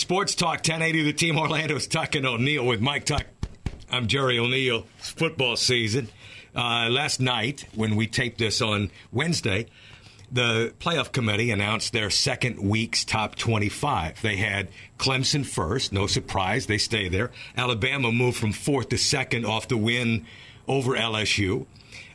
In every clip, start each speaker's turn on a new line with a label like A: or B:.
A: Sports Talk 1080 The Team. Orlando's Tuck and O'Neill with Mike Tuck. I'm Jerry O'Neill. It's football season. Last night, when we taped this on Wednesday, the playoff committee announced their second week's top 25. They had Clemson first. No surprise. They stay there. Alabama moved from fourth to second off the win over LSU.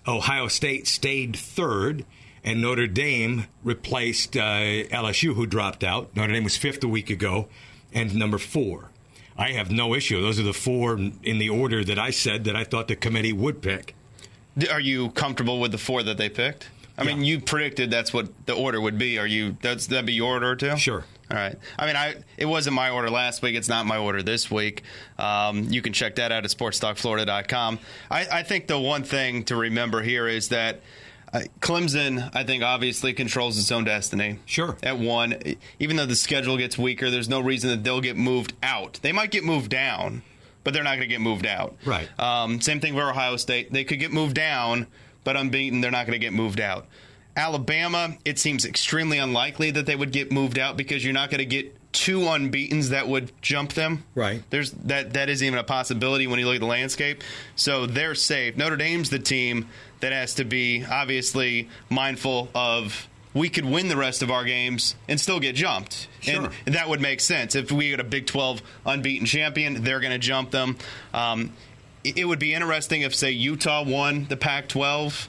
A: Ohio State stayed third. And Notre Dame replaced LSU, who dropped out. Notre Dame was fifth a week ago, and number 4. I have no issue. Those are the 4 in the order that I said that I thought the committee would pick.
B: Are you comfortable with the 4 that they picked? I mean, you predicted that's what the order would be. That'd be your order too?
A: Sure.
B: All right. I mean, it wasn't my order last week. It's not my order this week. You can check that out at sportstalkflorida.com. I think the one thing to remember here is that Clemson, I think, obviously controls its own destiny.
A: Sure.
B: At 1. Even though the schedule gets weaker, there's no reason that they'll get moved out. They might get moved down, but they're not going to get moved out.
A: Right.
B: Same thing for Ohio State. They could get moved down, but unbeaten, they're not going to get moved out. Alabama, it seems extremely unlikely that they would get moved out because you're not going to get 2 unbeatens that would jump them.
A: Right.
B: That isn't even a possibility when you look at the landscape. So they're safe. Notre Dame's the team that has to be obviously mindful of we could win the rest of our games and still get jumped.
A: Sure.
B: And that would make sense. If we get a Big 12 unbeaten champion, they're going to jump them. It would be interesting if, say, Utah won the Pac-12,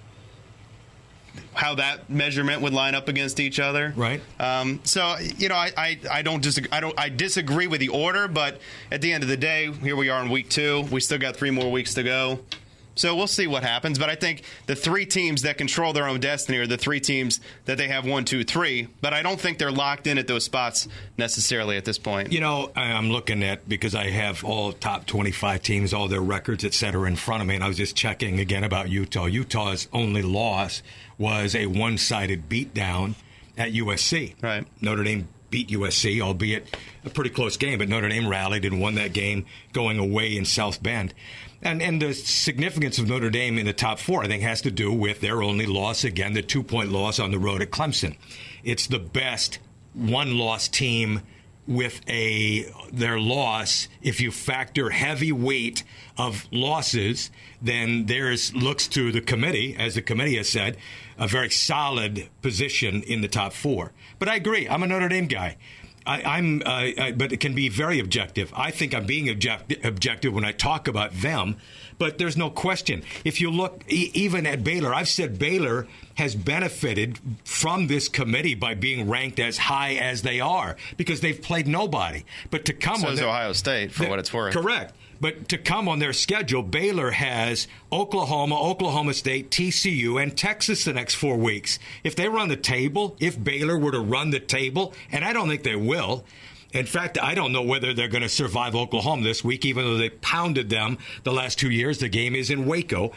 B: how that measurement would line up against each other.
A: Right.
B: So, you know, I disagree with the order, but at the end of the day, here we are in week 2. We still got 3 more weeks to go. So we'll see what happens. But I think the 3 teams that control their own destiny are the 3 teams that they have 1, 2, 3. But I don't think they're locked in at those spots necessarily at this point.
A: You know, I'm looking at, because I have all top 25 teams, all their records, et cetera, in front of me. And I was just checking again about Utah. Utah's only loss was a one-sided beatdown at USC.
B: Right.
A: Notre Dame beat USC, albeit a pretty close game, but Notre Dame rallied and won that game going away in South Bend. And the significance of Notre Dame in the top 4, I think, has to do with their only loss, again, the 2-point loss on the road at Clemson. It's the best one-loss team with their loss. If you factor heavy weight of losses, then theirs looks to the committee, as the committee has said, a very solid position in the top 4. But I agree. I'm a Notre Dame guy. But it can be very objective. I think I'm being objective when I talk about them, but there's no question. If you look even at Baylor, I've said Baylor has benefited from this committee by being ranked as high as they are because they've played nobody. But to come
B: so is Ohio State, for what it's worth.
A: Correct. But to come on their schedule, Baylor has Oklahoma, Oklahoma State, TCU, and Texas the next 4 weeks. If they run the table, if Baylor were to run the table, and I don't think they will. In fact, I don't know whether they're going to survive Oklahoma this week, even though they pounded them the last 2 years. The game is in Waco.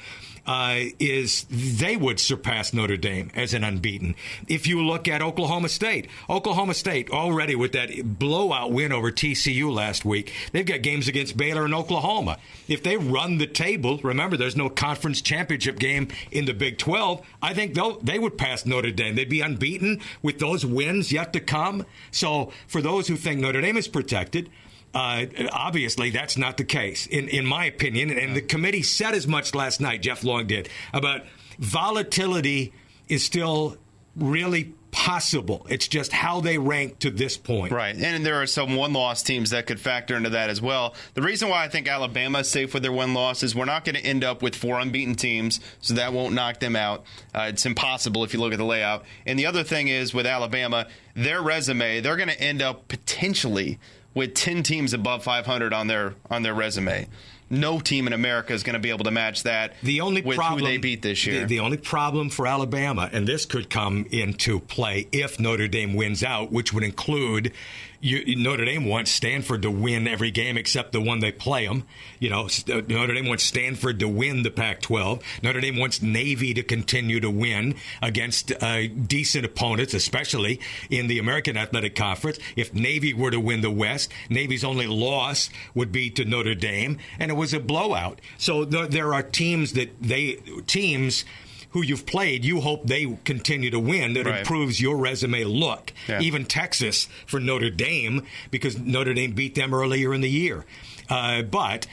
A: They would surpass Notre Dame as an unbeaten. If you look at Oklahoma State already with that blowout win over TCU last week, they've got games against Baylor and Oklahoma. If they run the table, remember there's no conference championship game in the Big 12, I think they would pass Notre Dame. They'd be unbeaten with those wins yet to come. So for those who think Notre Dame is protected, obviously, that's not the case, in my opinion. And the committee said as much last night, Jeff Long did, about volatility is still really possible. It's just how they rank to this point.
B: Right. And there are some one-loss teams that could factor into that as well. The reason why I think Alabama is safe with their one loss is we're not going to end up with 4 unbeaten teams, so that won't knock them out. It's impossible if you look at the layout. And the other thing is with Alabama, their resume, they're going to end up potentially with 10 teams above 500 on their resume. No team in America is going to be able to match that with who they beat this year.
A: The only problem for Alabama, and this could come into play if Notre Dame wins out, which would include Notre Dame wants Stanford to win every game except the one they play them. You know, Notre Dame wants Stanford to win the Pac-12. Notre Dame wants Navy to continue to win against decent opponents, especially in the American Athletic Conference. If Navy were to win the West, Navy's only loss would be to Notre Dame, and it was a blowout. So there are teams who you've played, you hope they continue to win. That
B: Right.
A: improves your resume look.
B: Yeah.
A: Even Texas for Notre Dame, because Notre Dame beat them earlier in the year. But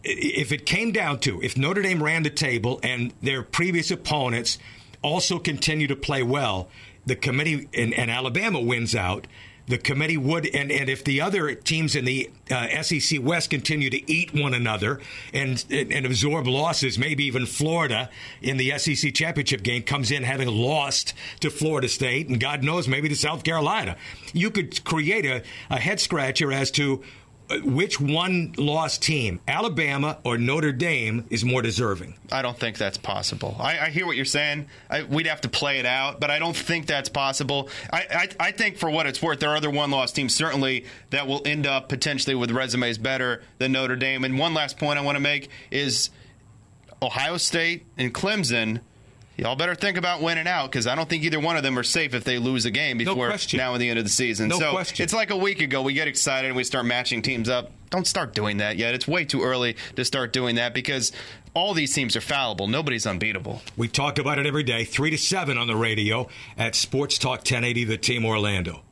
A: if it came down to, if Notre Dame ran the table and their previous opponents also continue to play well, the committee, and Alabama wins out, the committee would, and if the other teams in the SEC West continue to eat one another and absorb losses, maybe even Florida in the SEC championship game comes in having lost to Florida State, and God knows maybe to South Carolina, you could create a head scratcher as to which one-loss team, Alabama or Notre Dame, is more deserving.
B: I don't think that's possible. I hear what you're saying. We'd have to play it out, but I don't think that's possible. I think, for what it's worth, there are other one-loss teams certainly that will end up potentially with resumes better than Notre Dame. And one last point I want to make is Ohio State and Clemson. Y'all better think about winning out, because I don't think either one of them are safe if they lose a game before now and the end of the season.
A: No question.
B: It's like a week ago. We get excited and we start matching teams up. Don't start doing that yet. It's way too early to start doing that, because all these teams are fallible. Nobody's unbeatable.
A: We talk about it every day, 3 to 7 on the radio at Sports Talk 1080, The Team Orlando.